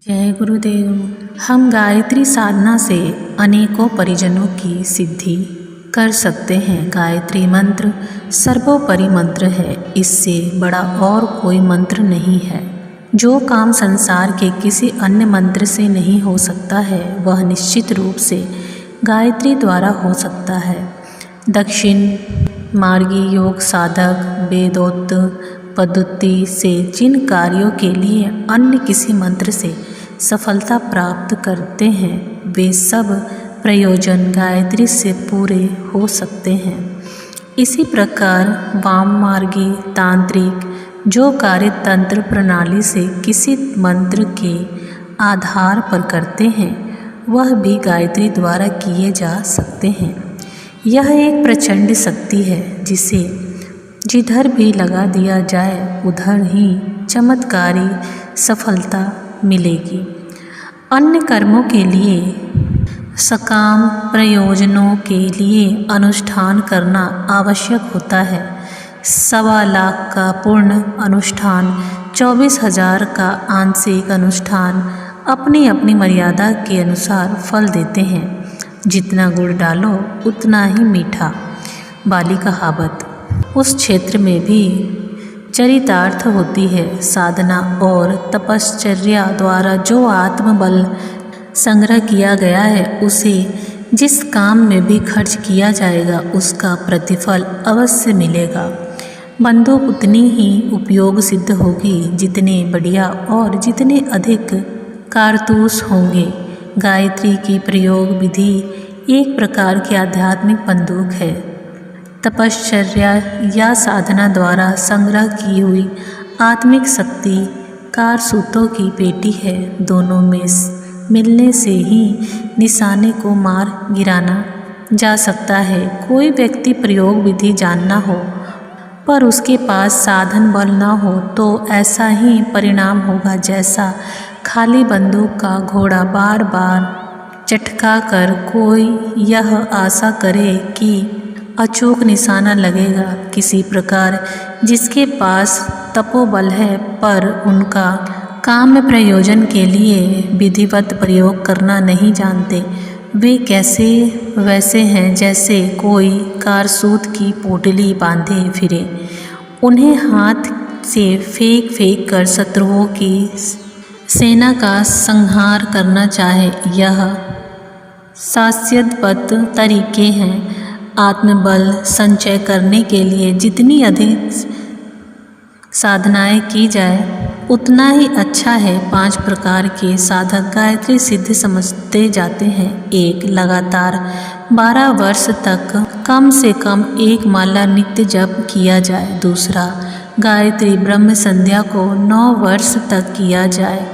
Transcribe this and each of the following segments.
जय गुरुदेव। हम गायत्री साधना से अनेकों परिजनों की सिद्धि कर सकते हैं। गायत्री मंत्र सर्वोपरि मंत्र है, इससे बड़ा और कोई मंत्र नहीं है। जो काम संसार के किसी अन्य मंत्र से नहीं हो सकता है, वह निश्चित रूप से गायत्री द्वारा हो सकता है। दक्षिण मार्गी योग साधक वेदोक्त पद्धति से जिन कार्यों के लिए अन्य किसी मंत्र से सफलता प्राप्त करते हैं, वे सब प्रयोजन गायत्री से पूरे हो सकते हैं। इसी प्रकार वाम मार्गी तांत्रिक जो कार्य तंत्र प्रणाली से किसी मंत्र के आधार पर करते हैं, वह भी गायत्री द्वारा किए जा सकते हैं। यह एक प्रचंड शक्ति है, जिसे जिधर भी लगा दिया जाए उधर ही चमत्कारी सफलता मिलेगी। अन्य कर्मों के लिए सकाम प्रयोजनों के लिए अनुष्ठान करना आवश्यक होता है। 1.25 लाख का पूर्ण अनुष्ठान, 24,000 का आंशिक अनुष्ठान अपनी अपनी मर्यादा के अनुसार फल देते हैं। जितना गुड़ डालो उतना ही मीठा वाली कहावत उस क्षेत्र में भी चरितार्थ होती है। साधना और तपश्चर्या द्वारा जो आत्मबल संग्रह किया गया है, उसे जिस काम में भी खर्च किया जाएगा, उसका प्रतिफल अवश्य मिलेगा। बंदूक उतनी ही उपयोग सिद्ध होगी जितने बढ़िया और जितने अधिक कारतूस होंगे। गायत्री की प्रयोग विधि एक प्रकार की आध्यात्मिक बंदूक है। तपश्चर्या या साधना द्वारा संग्रह की हुई आत्मिक शक्ति कारतूसों की पेटी है। दोनों में मिलने से ही निशाने को मार गिराना जा सकता है। कोई व्यक्ति प्रयोग विधि जानना हो पर उसके पास साधन बल न हो, तो ऐसा ही परिणाम होगा जैसा खाली बंदूक का घोड़ा बार बार चटका कर कोई यह आशा करे कि अचूक निशाना लगेगा। किसी प्रकार जिसके पास तपोबल है पर उनका काम प्रयोजन के लिए विधिवत प्रयोग करना नहीं जानते, वे कैसे वैसे हैं जैसे कोई कारसूत की पोटली बांधे फिरे। उन्हें हाथ से फेंक फेंक कर शत्रुओं की सेना का संहार करना चाहे, यह शास्त्रबद्ध तरीके हैं। आत्मबल संचय करने के लिए जितनी अधिक साधनाएं की जाए उतना ही अच्छा है। 5 प्रकार के साधक गायत्री सिद्धि समझते जाते हैं। 1. लगातार 12 वर्ष तक कम से कम 1 माला नित्य जप किया जाए। 2. गायत्री ब्रह्म संध्या को 9 वर्ष तक किया जाए।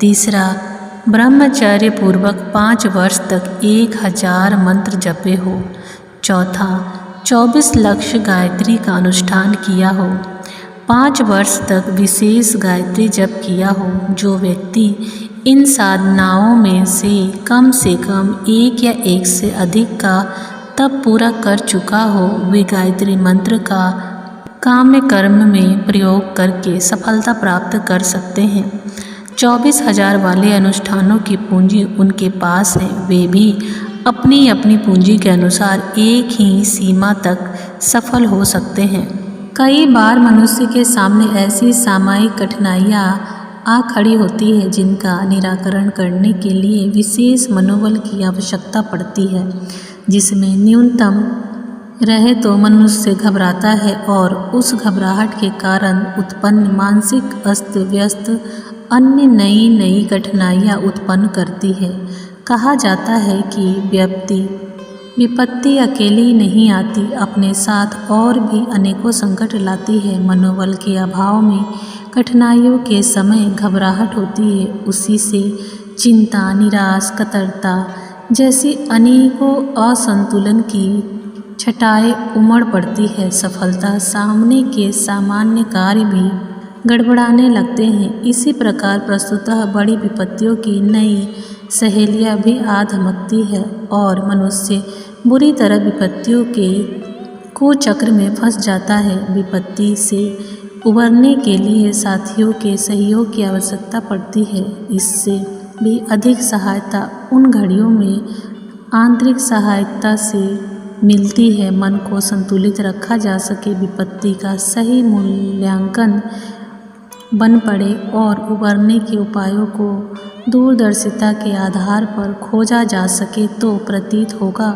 3. ब्रह्मचर्य पूर्वक 5 वर्ष तक 1000 मंत्र जपे हो। 4. 24 लक्ष्य गायत्री का अनुष्ठान किया हो। 5 वर्ष तक विशेष गायत्री जप किया हो। जो व्यक्ति इन साधनाओं में से कम 1 या 1 से अधिक का तप पूरा कर चुका हो, वे गायत्री मंत्र का काम्य कर्म में प्रयोग करके सफलता प्राप्त कर सकते हैं। 24,000 वाले अनुष्ठानों की पूंजी उनके पास है। वे भी अपनी अपनी पूंजी के अनुसार एक ही सीमा तक सफल हो सकते हैं। कई बार मनुष्य के सामने ऐसी सामायिक कठिनाइयाँ आ खड़ी होती है जिनका निराकरण करने के लिए विशेष मनोबल की आवश्यकता पड़ती है, जिसमें न्यूनतम रहे तो मनुष्य घबराता है और उस घबराहट के कारण उत्पन्न मानसिक अस्त व्यस्त अन्य नई नई कठिनाइयाँ उत्पन्न करती है। कहा जाता है कि विपत्ति अकेली नहीं आती, अपने साथ और भी अनेकों संकट लाती है। मनोबल के अभाव में कठिनाइयों के समय घबराहट होती है। उसी से चिंता, निराश, कतरता जैसी अनेकों असंतुलन की छटाएं उमड़ पड़ती है। सफलता सामने के सामान्य कार्य भी गड़बड़ाने लगते हैं। इसी प्रकार प्रस्तुतः बड़ी विपत्तियों की नई सहेलियाँ भी आ धमकती है और मनुष्य बुरी तरह विपत्तियों के कुचक्र में फंस जाता है। विपत्ति से उबरने के लिए साथियों के सहयोग की आवश्यकता पड़ती है। इससे भी अधिक सहायता उन घड़ियों में आंतरिक सहायता से मिलती है। मन को संतुलित रखा जा सके, विपत्ति का सही मूल्यांकन बन पड़े और उबरने के उपायों को दूरदर्शिता के आधार पर खोजा जा सके तो प्रतीत होगा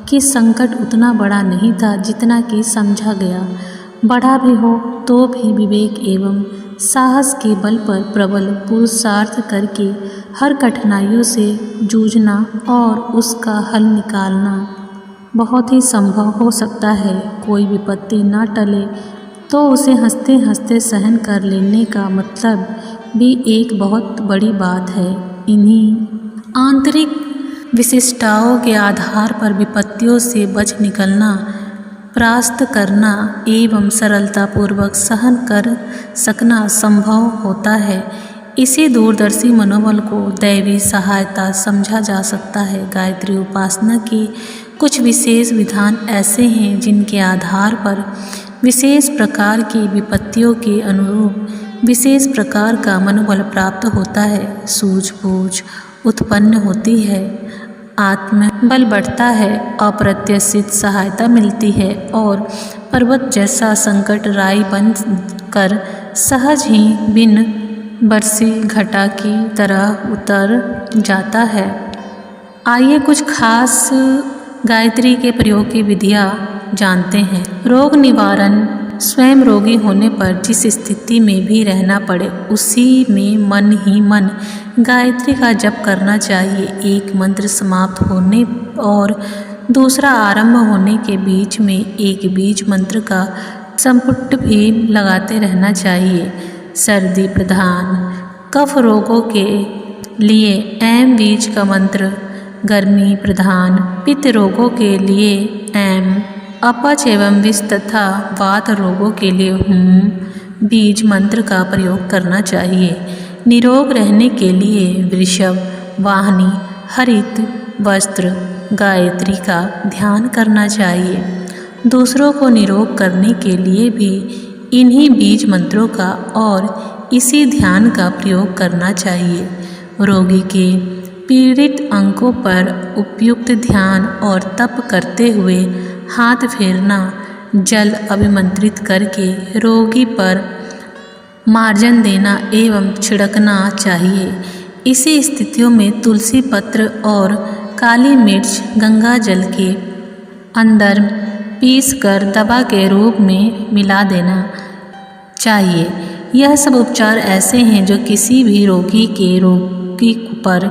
कि संकट उतना बड़ा नहीं था जितना कि समझा गया। बड़ा भी हो तो भी विवेक एवं साहस के बल पर प्रबल पुरुषार्थ करके हर कठिनाइयों से जूझना और उसका हल निकालना बहुत ही संभव हो सकता है। कोई विपत्ति न टले तो उसे हंसते हंसते सहन कर लेने का मतलब भी एक बहुत बड़ी बात है। इन्हीं आंतरिक विशिष्टताओं के आधार पर विपत्तियों से बच निकलना, परास्त करना एवं सरलतापूर्वक सहन कर सकना संभव होता है। इसी दूरदर्शी मनोबल को दैवी सहायता समझा जा सकता है। गायत्री उपासना के कुछ विशेष विधान ऐसे हैं जिनके आधार पर विशेष प्रकार की विपत्तियों के अनुरूप विशेष प्रकार का मनोबल प्राप्त होता है। सूझबूझ उत्पन्न होती है, आत्मबल बढ़ता है, अप्रत्याशित सहायता मिलती है और पर्वत जैसा संकट राई बन कर सहज ही बिन बरसी घटा की तरह उतर जाता है। आइए कुछ खास गायत्री के प्रयोग की विधियाँ जानते हैं। रोग निवारण, स्वयं रोगी होने पर जिस स्थिति में भी रहना पड़े उसी में मन ही मन गायत्री का जप करना चाहिए। एक मंत्र समाप्त होने और दूसरा आरंभ होने के बीच में एक बीज मंत्र का संपुट भी लगाते रहना चाहिए। सर्दी प्रधान कफ रोगों के लिए ऐम बीज का मंत्र, गर्मी प्रधान पित्त रोगों के लिए ऐम, अपच एवं विष तथा वात रोगों के लिए हुम बीज मंत्र का प्रयोग करना चाहिए। निरोग रहने के लिए वृषभ, वाहिनी, हरित वस्त्र, गायत्री का ध्यान करना चाहिए। दूसरों को निरोग करने के लिए भी इन्हीं बीज मंत्रों का और इसी ध्यान का प्रयोग करना चाहिए। रोगी के पीड़ित अंगों पर उपयुक्त ध्यान और तप करते हुए हाथ फेरना, जल अभिमंत्रित करके रोगी पर मार्जन देना एवं छिड़कना चाहिए। इसी स्थितियों में तुलसी पत्र और काली मिर्च गंगा जल के अंदर पीसकर दवा के रूप में मिला देना चाहिए। यह सब उपचार ऐसे हैं जो किसी भी रोगी पर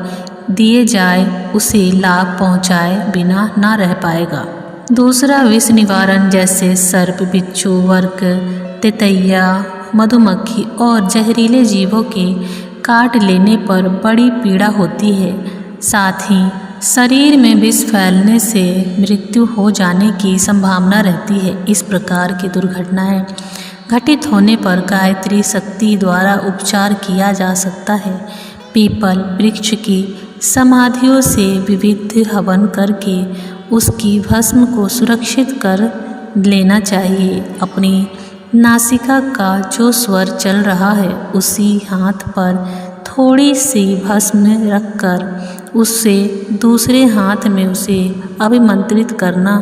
दिए जाए उसे लाभ पहुँचाए बिना ना रह पाएगा। दूसरा विष निवारण, जैसे सर्प, बिच्छू, वर्क, तितैया, मधुमक्खी और जहरीले जीवों के काट लेने पर बड़ी पीड़ा होती है। साथ ही शरीर में विष फैलने से मृत्यु हो जाने की संभावना रहती है। इस प्रकार की दुर्घटनाएं घटित होने पर गायत्री शक्ति द्वारा उपचार किया जा सकता है। पीपल वृक्ष की समाधियों से विविध हवन करके उसकी भस्म को सुरक्षित कर लेना चाहिए। अपनी नासिका का जो स्वर चल रहा है उसी हाथ पर थोड़ी सी भस्म रखकर उससे दूसरे हाथ में उसे अभिमंत्रित करना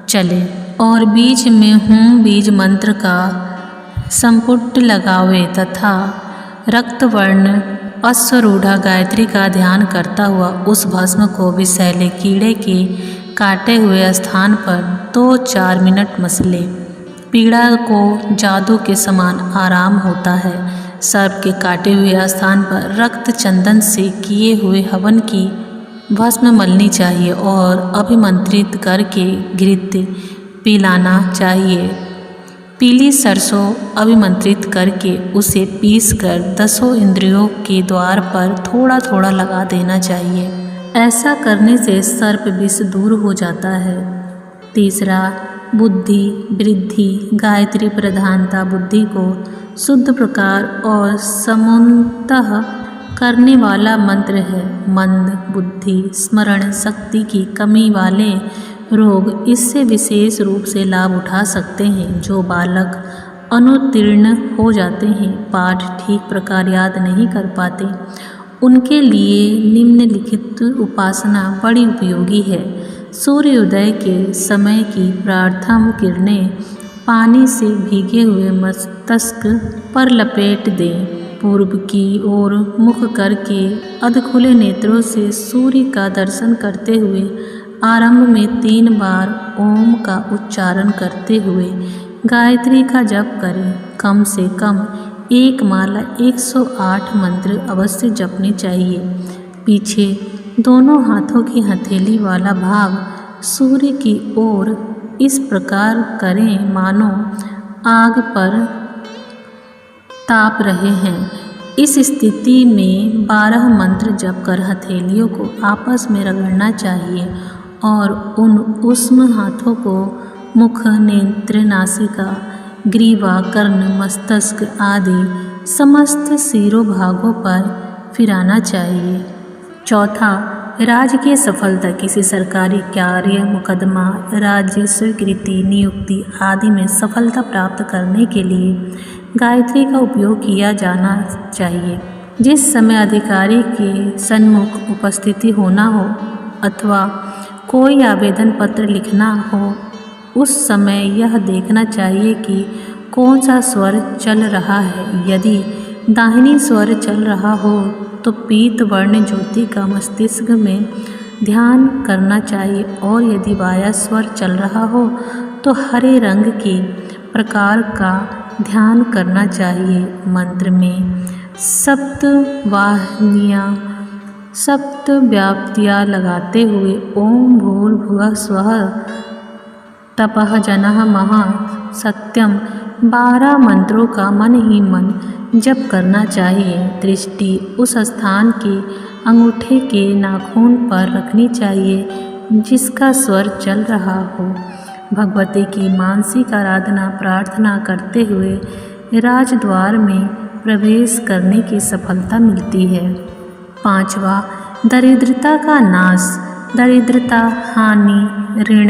चले और बीच में हुम बीज मंत्र का संपुट लगावे तथा रक्तवर्ण अश्वरूढ़ा गायत्री का ध्यान करता हुआ उस भस्म को विषैले कीड़े के काटे हुए स्थान पर 2-4 मिनट मसले। पीड़ा को जादू के समान आराम होता है। सर्प के काटे हुए स्थान पर रक्त चंदन से किए हुए हवन की भस्म मलनी चाहिए और अभिमंत्रित करके घृत पिलाना चाहिए। पीली सरसों अभिमंत्रित करके उसे पीसकर 10 इंद्रियों के द्वार पर थोड़ा थोड़ा लगा देना चाहिए। ऐसा करने से सर्प विष दूर हो जाता है। तीसरा, बुद्धि वृद्धि। गायत्री प्रधानता बुद्धि को शुद्ध प्रकार और समूलतः करने वाला मंत्र है। मंद बुद्धि, स्मरण शक्ति की कमी वाले रोग इससे विशेष रूप से लाभ उठा सकते हैं। जो बालक अनुत्तीर्ण हो जाते हैं, पाठ ठीक प्रकार याद नहीं कर पाते, उनके लिए निम्नलिखित उपासना बड़ी उपयोगी है। सूर्योदय के समय की प्रथम किरणें पानी से भीगे हुए मस्तक पर लपेट दें। पूर्व की ओर मुख करके अधखुले नेत्रों से सूर्य का दर्शन करते हुए आरंभ में 3 बार ओम का उच्चारण करते हुए गायत्री का जप करें। कम से कम एक माला 108 मंत्र अवश्य जपने चाहिए। पीछे दोनों हाथों की हथेली वाला भाग सूर्य की ओर इस प्रकार करें मानो आग पर ताप रहे हैं। इस स्थिति में 12 मंत्र जप कर हथेलियों को आपस में रगड़ना चाहिए और उन उष्ण हाथों को मुख, नेत्र, नासिका, ग्रीवा, कर्ण, मस्तक आदि समस्त शिरोभागों पर फिराना चाहिए। चौथा, राजकीय सफलता किसी सरकारी कार्य, मुकदमा, राज्य स्वीकृति, नियुक्ति आदि में सफलता प्राप्त करने के लिए गायत्री का उपयोग किया जाना चाहिए। जिस समय अधिकारी के सन्मुख उपस्थिति होना हो अथवा कोई आवेदन पत्र लिखना हो, उस समय यह देखना चाहिए कि कौन सा स्वर चल रहा है। यदि दाहिनी स्वर चल रहा हो तो पीत वर्ण ज्योति का मस्तिष्क में ध्यान करना चाहिए और यदि बायां स्वर चल रहा हो तो हरे रंग के प्रकार का ध्यान करना चाहिए। मंत्र में सप्त व्याप्तियाँ लगाते हुए ओम भूर्भुवः स्वः तपः जनः महा सत्यम 12 मंत्रों का मन ही मन जप करना चाहिए। दृष्टि उस स्थान के अंगूठे के नाखून पर रखनी चाहिए जिसका स्वर चल रहा हो। भगवती की मानसिक आराधना प्रार्थना करते हुए राजद्वार में प्रवेश करने की सफलता मिलती है। 5वां, दरिद्रता का नाश। दरिद्रता, हानि, ऋण,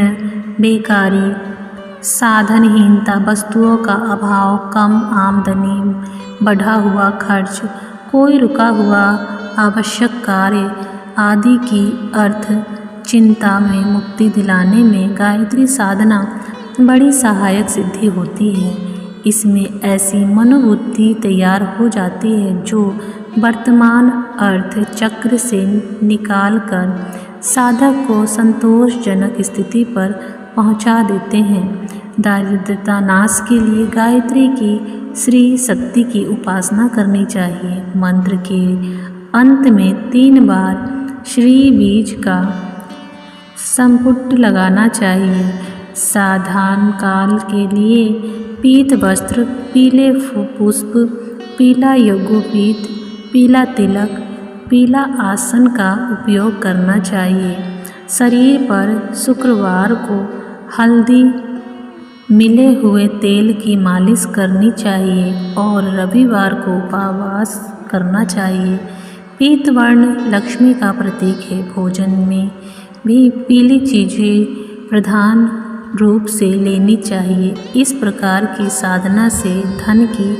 बेकारी, साधनहीनता, वस्तुओं का अभाव, कम आमदनी, बढ़ा हुआ खर्च, कोई रुका हुआ आवश्यक कार्य आदि की अर्थ चिंता में मुक्ति दिलाने में गायत्री साधना बड़ी सहायक सिद्धि होती है। इसमें ऐसी मनोवृत्ति तैयार हो जाती है जो वर्तमान अर्थ चक्र से निकालकर साधक को संतोषजनक स्थिति पर पहुंचा देते हैं। दारिद्रता नाश के लिए गायत्री की श्री शक्ति की उपासना करनी चाहिए। मंत्र के अंत में 3 बार श्री बीज का संपुट लगाना चाहिए। साधारण काल के लिए पीत वस्त्र, पीले पुष्प, पीला यज्ञोपीत, पीला तिलक, पीला आसन का उपयोग करना चाहिए। शरीर पर शुक्रवार को हल्दी मिले हुए तेल की मालिश करनी चाहिए और रविवार को उपवास करना चाहिए। पीत वर्ण लक्ष्मी का प्रतीक है। भोजन में भी पीली चीज़ें प्रधान रूप से लेनी चाहिए। इस प्रकार की साधना से धन की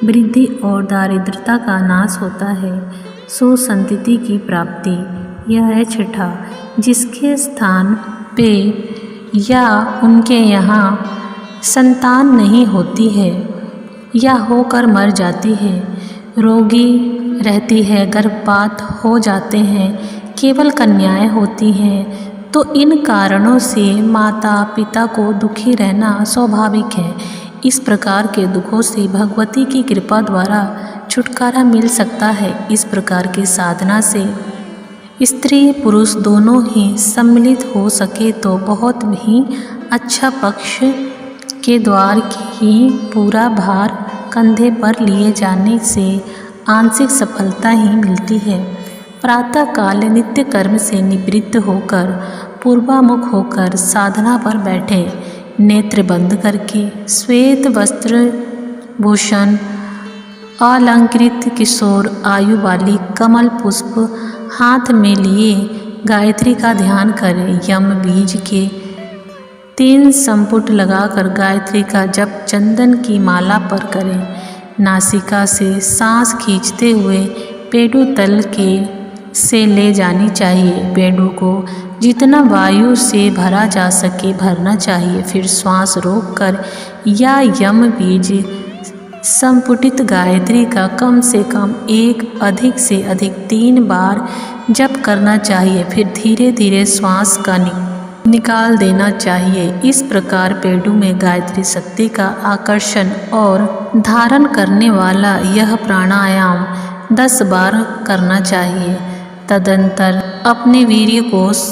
वृद्धि और दारिद्रता का नाश होता है। सुसंतति की प्राप्ति। यह है 6ठा, जिसके स्थान पे या उनके यहाँ संतान नहीं होती है या होकर मर जाती है, रोगी रहती है, गर्भपात हो जाते हैं, केवल कन्याएं होती हैं, तो इन कारणों से माता पिता को दुखी रहना स्वाभाविक है। इस प्रकार के दुखों से भगवती की कृपा द्वारा छुटकारा मिल सकता है। इस प्रकार की साधना से स्त्री पुरुष दोनों ही सम्मिलित हो सके तो बहुत ही अच्छा पक्ष के द्वार ही पूरा भार कंधे पर लिए जाने से आंशिक सफलता ही मिलती है। प्रातःकाल नित्य कर्म से निवृत्त होकर पूर्वामुख होकर साधना पर बैठे, नेत्र बंद करके श्वेत वस्त्र भूषण अलंकृत किशोर आयु वाली कमल पुष्प हाथ में लिए गायत्री का ध्यान करें। यम बीज के 3 संपुट लगाकर गायत्री का जप चंदन की माला पर करें। नासिका से सांस खींचते हुए पेडू तल के से ले जानी चाहिए। पेडू को जितना वायु से भरा जा सके भरना चाहिए। फिर श्वास रोककर या यम बीज संपुटित गायत्री का कम से कम अधिक से अधिक 3 बार जप करना चाहिए। फिर धीरे धीरे श्वास का निकाल देना चाहिए। इस प्रकार पेडू में गायत्री शक्ति का आकर्षण और धारण करने वाला यह प्राणायाम 10 बार करना चाहिए। तदंतर अपने वीर्य कोश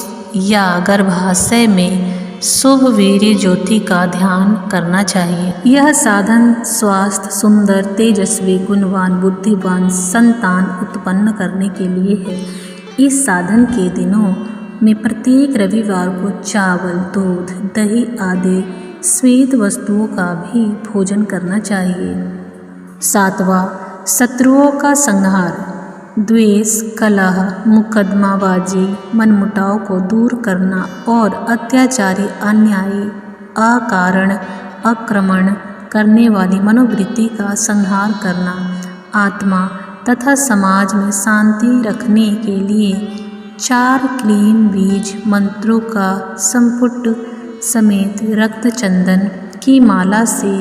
या गर्भाशय में शुभ वीर्य ज्योति का ध्यान करना चाहिए। यह साधन स्वास्थ्य, सुंदर, तेजस्वी, गुणवान, बुद्धिवान संतान उत्पन्न करने के लिए है। इस साधन के दिनों में प्रत्येक रविवार को चावल, दूध, दही आदि स्वीत वस्तुओं का भी भोजन करना चाहिए। 7वां, शत्रुओं का संहार। द्वेष, कलह, मुकदमाबाजी, मनमुटाव को दूर करना और अत्याचारी, अन्यायी, अकारण आक्रमण करने वाली मनोवृत्ति का संहार करना। आत्मा तथा समाज में शांति रखने के लिए 4 क्लीन बीज मंत्रों का संपुट समेत रक्त चंदन की माला से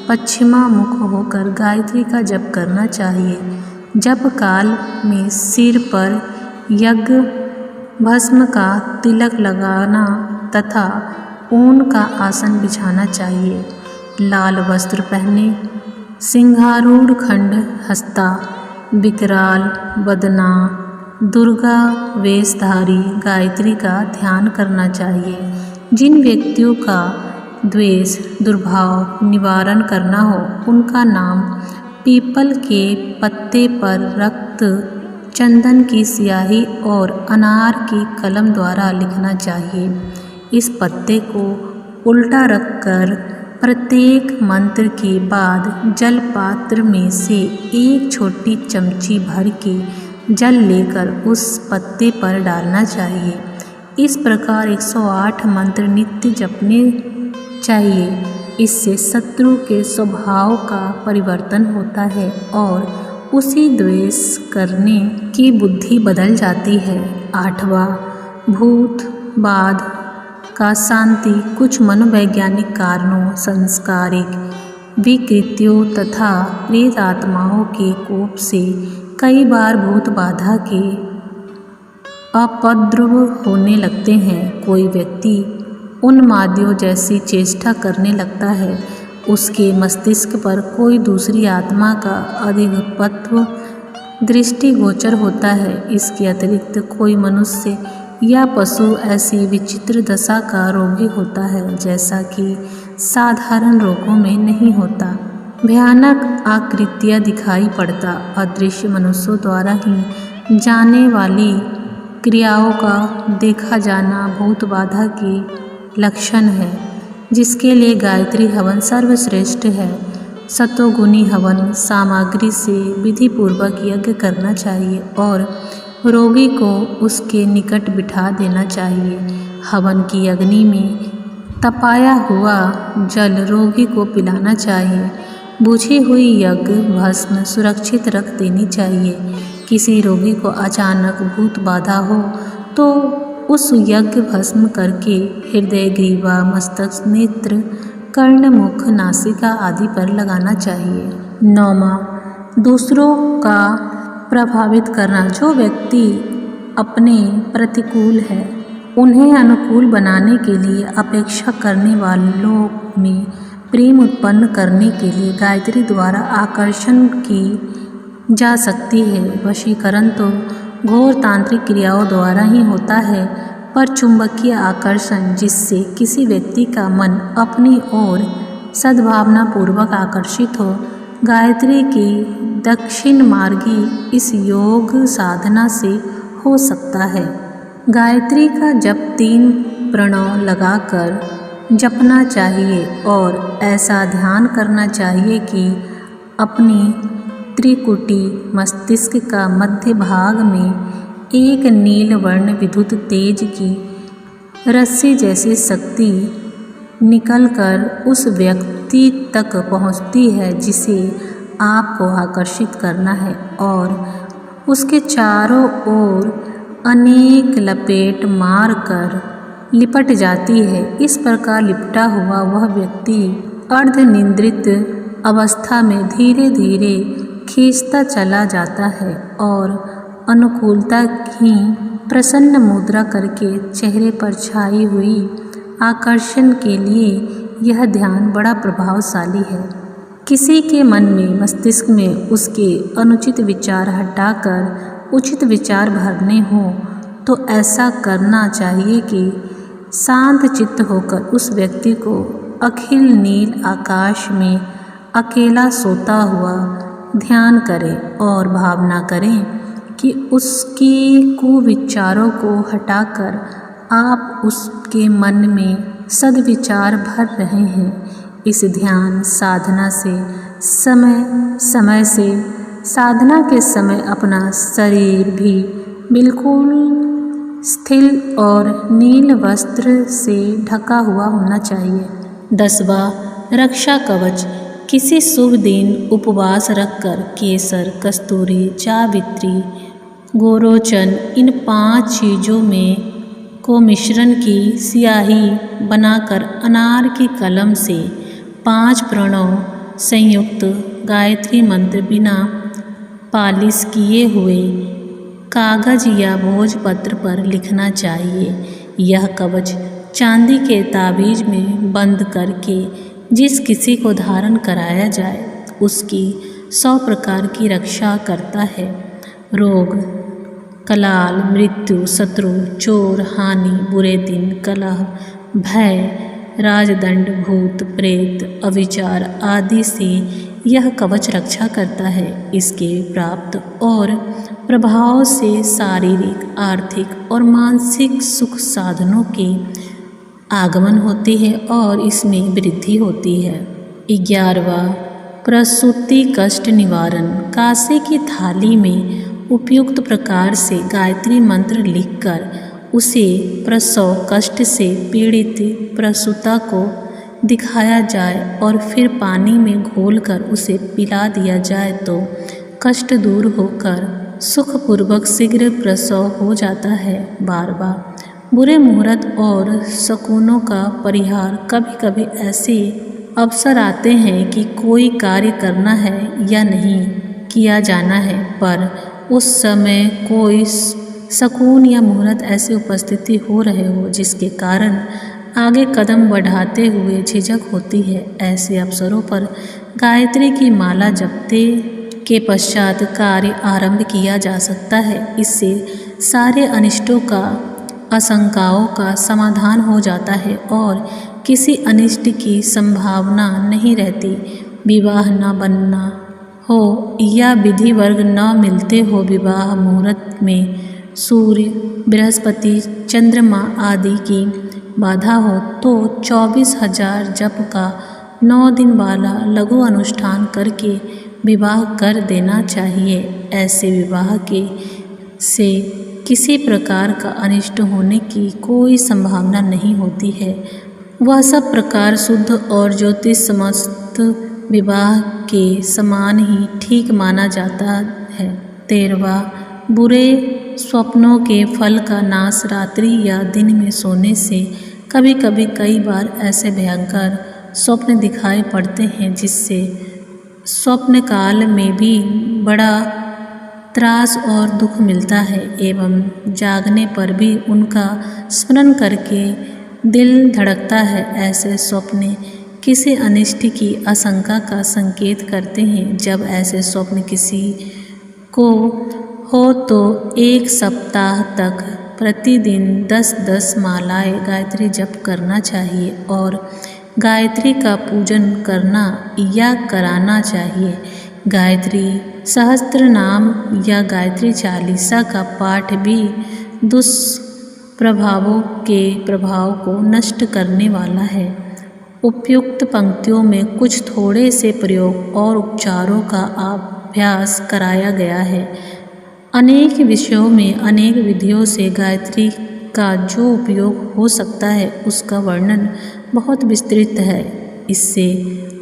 पश्चिमामुख होकर गायत्री का जप करना चाहिए। जप काल में सिर पर यज्ञ भस्म का तिलक लगाना तथा ऊन का आसन बिछाना चाहिए। लाल वस्त्र पहने, सिंहारूढ़ खंड हस्ता, विकराल बदना, दुर्गा वेशधारी गायत्री का ध्यान करना चाहिए। जिन व्यक्तियों का द्वेष, दुर्भाव निवारण करना हो उनका नाम पीपल के पत्ते पर रक्त चंदन की स्याही और अनार की कलम द्वारा लिखना चाहिए। इस पत्ते को उल्टा रखकर प्रत्येक मंत्र के बाद जल पात्र में से एक छोटी चमची भर के जल लेकर उस पत्ते पर डालना चाहिए। इस प्रकार 108 मंत्र नित्य जपने चाहिए। इससे शत्रु के स्वभाव का परिवर्तन होता है और उसी द्वेष करने की बुद्धि बदल जाती है। 8वां, भूत बाद का शांति। कुछ मनोवैज्ञानिक कारणों, सांस्कारिक विकृतियों तथा प्रेत आत्माओं के कोप से कई बार भूत बाधा के उपद्रव होने लगते हैं। कोई व्यक्ति उन्मादियों जैसी चेष्टा करने लगता है। उसके मस्तिष्क पर कोई दूसरी आत्मा का अधिपत्य दृष्टिगोचर होता है। इसके अतिरिक्त कोई मनुष्य या पशु ऐसी विचित्र दशा का रोगी होता है जैसा कि साधारण रोगों में नहीं होता। भयानक आकृतियाँ दिखाई पड़ता। अदृश्य मनुष्यों द्वारा ही जाने वाली क्रियाओं का देखा जाना भूत बाधा की लक्षण है, जिसके लिए गायत्री हवन सर्वश्रेष्ठ है। सतोगुणी हवन सामग्री से विधि पूर्वक यज्ञ करना चाहिए और रोगी को उसके निकट बिठा देना चाहिए। हवन की अग्नि में तपाया हुआ जल रोगी को पिलाना चाहिए। बुझी हुई यज्ञ भस्म सुरक्षित रख देनी चाहिए। किसी रोगी को अचानक भूत बाधा हो तो उस यज्ञ भस्म करके हृदय, ग्रीवा, मस्तक, नेत्र, कर्ण, मुख, नासिका आदि पर लगाना चाहिए। 9वां, दूसरों का प्रभावित करना। जो व्यक्ति अपने प्रतिकूल है उन्हें अनुकूल बनाने के लिए अपेक्षा करने वालों में प्रेम उत्पन्न करने के लिए गायत्री द्वारा आकर्षण की जा सकती है। वशीकरण तो घोर तांत्रिक क्रियाओं द्वारा ही होता है, पर चुंबकीय आकर्षण जिससे किसी व्यक्ति का मन अपनी ओर सद्भावना पूर्वक आकर्षित हो, गायत्री की दक्षिण मार्गी इस योग साधना से हो सकता है। गायत्री का जप 3 प्रणव लगाकर जपना चाहिए और ऐसा ध्यान करना चाहिए कि अपनी त्रिकुटी मस्तिष्क का मध्य भाग में एक नील वर्ण विद्युत तेज की रस्सी जैसी शक्ति निकलकर उस व्यक्ति तक पहुंचती है जिसे आपको आकर्षित करना है और उसके चारों ओर अनेक लपेट मारकर लिपट जाती है। इस प्रकार लिपटा हुआ वह व्यक्ति अर्धनिद्रित अवस्था में धीरे धीरे खींचता चला जाता है और अनुकूलता की प्रसन्न मुद्रा करके चेहरे पर छाई हुई आकर्षण के लिए यह ध्यान बड़ा प्रभावशाली है। किसी के मन में मस्तिष्क में उसके अनुचित विचार हटाकर उचित विचार भरने हों तो ऐसा करना चाहिए कि शांत चित्त होकर उस व्यक्ति को अखिल नील आकाश में अकेला सोता हुआ ध्यान करें और भावना करें कि उसके कुविचारों को हटाकर आप उसके मन में सद्विचार भर रहे हैं। इस ध्यान साधना से समय से साधना के समय अपना शरीर भी बिल्कुल स्थिर और नील वस्त्र से ढका हुआ होना चाहिए। 10वां रक्षा कवच। किसी शुभ दिन उपवास रखकर केसर, कस्तूरी, जावित्री, गोरोचन इन 5 चीज़ों में को मिश्रण की स्याही बनाकर अनार की कलम से 5 प्रणव संयुक्त गायत्री मंत्र बिना पालिश किए हुए कागज या भोजपत्र पर लिखना चाहिए। यह कवच चांदी के ताबीज में बंद करके जिस किसी को धारण कराया जाए उसकी 100 प्रकार की रक्षा करता है। रोग, कलाल, मृत्यु, शत्रु, चोर, हानि, बुरे दिन, कलह, भय, राजदंड, भूत, प्रेत, अविचार आदि से यह कवच रक्षा करता है। इसके प्राप्त और प्रभाव से शारीरिक, आर्थिक और मानसिक सुख साधनों के आगमन होती है और इसमें वृद्धि होती है। 11वां प्रसूति कष्ट निवारण। कांसे की थाली में उपयुक्त प्रकार से गायत्री मंत्र लिखकर उसे प्रसव कष्ट से पीड़ित प्रसूता को दिखाया जाए और फिर पानी में घोलकर उसे पिला दिया जाए तो कष्ट दूर होकर सुखपूर्वक शीघ्र प्रसव हो जाता है। 12वां बुरे मुहूर्त और शकुनों का परिहार। कभी कभी ऐसे अवसर आते हैं कि कोई कार्य करना है या नहीं किया जाना है, पर उस समय कोई शकुन या मुहूर्त ऐसे उपस्थिति हो रहे हो जिसके कारण आगे कदम बढ़ाते हुए झिझक होती है। ऐसे अवसरों पर गायत्री की माला जपते के पश्चात कार्य आरंभ किया जा सकता है। इससे सारे अनिष्टों का, आशंकाओं का समाधान हो जाता है और किसी अनिष्ट की संभावना नहीं रहती। विवाह न बनना हो या विधि वर्ग न मिलते हो, विवाह मुहूर्त में सूर्य, बृहस्पति, चंद्रमा आदि की बाधा हो तो 24,000 जप का 9 दिन वाला लघु अनुष्ठान करके विवाह कर देना चाहिए। ऐसे विवाह के से किसी प्रकार का अनिष्ट होने की कोई संभावना नहीं होती है। वह सब प्रकार शुद्ध और ज्योतिष समस्त विवाह के समान ही ठीक माना जाता है। 13वां बुरे स्वप्नों के फल का नाश। रात्रि या दिन में सोने से कभी कभी कई बार ऐसे भयंकर स्वप्न दिखाई पड़ते हैं जिससे स्वप्न काल में भी बड़ा त्रास और दुख मिलता है एवं जागने पर भी उनका स्मरण करके दिल धड़कता है। ऐसे स्वप्न किसी अनिष्ट की आशंका का संकेत करते हैं। जब ऐसे स्वप्न किसी को हो तो 1 सप्ताह तक प्रतिदिन 10-10 मालाएं गायत्री जप करना चाहिए और गायत्री का पूजन करना या कराना चाहिए। गायत्री सहस्त्र नाम या गायत्री चालीसा का पाठ भी दुष्प्रभावों के प्रभाव को नष्ट करने वाला है। उपयुक्त पंक्तियों में कुछ थोड़े से प्रयोग और उपचारों का अभ्यास कराया गया है। अनेक विषयों में अनेक विधियों से गायत्री का जो उपयोग हो सकता है उसका वर्णन बहुत विस्तृत है। इससे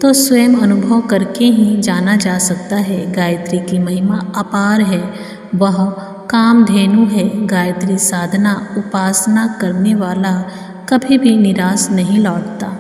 तो स्वयं अनुभव करके ही जाना जा सकता है। गायत्री की महिमा अपार है। वह कामधेनु है। गायत्री साधना उपासना करने वाला कभी भी निराश नहीं लौटता।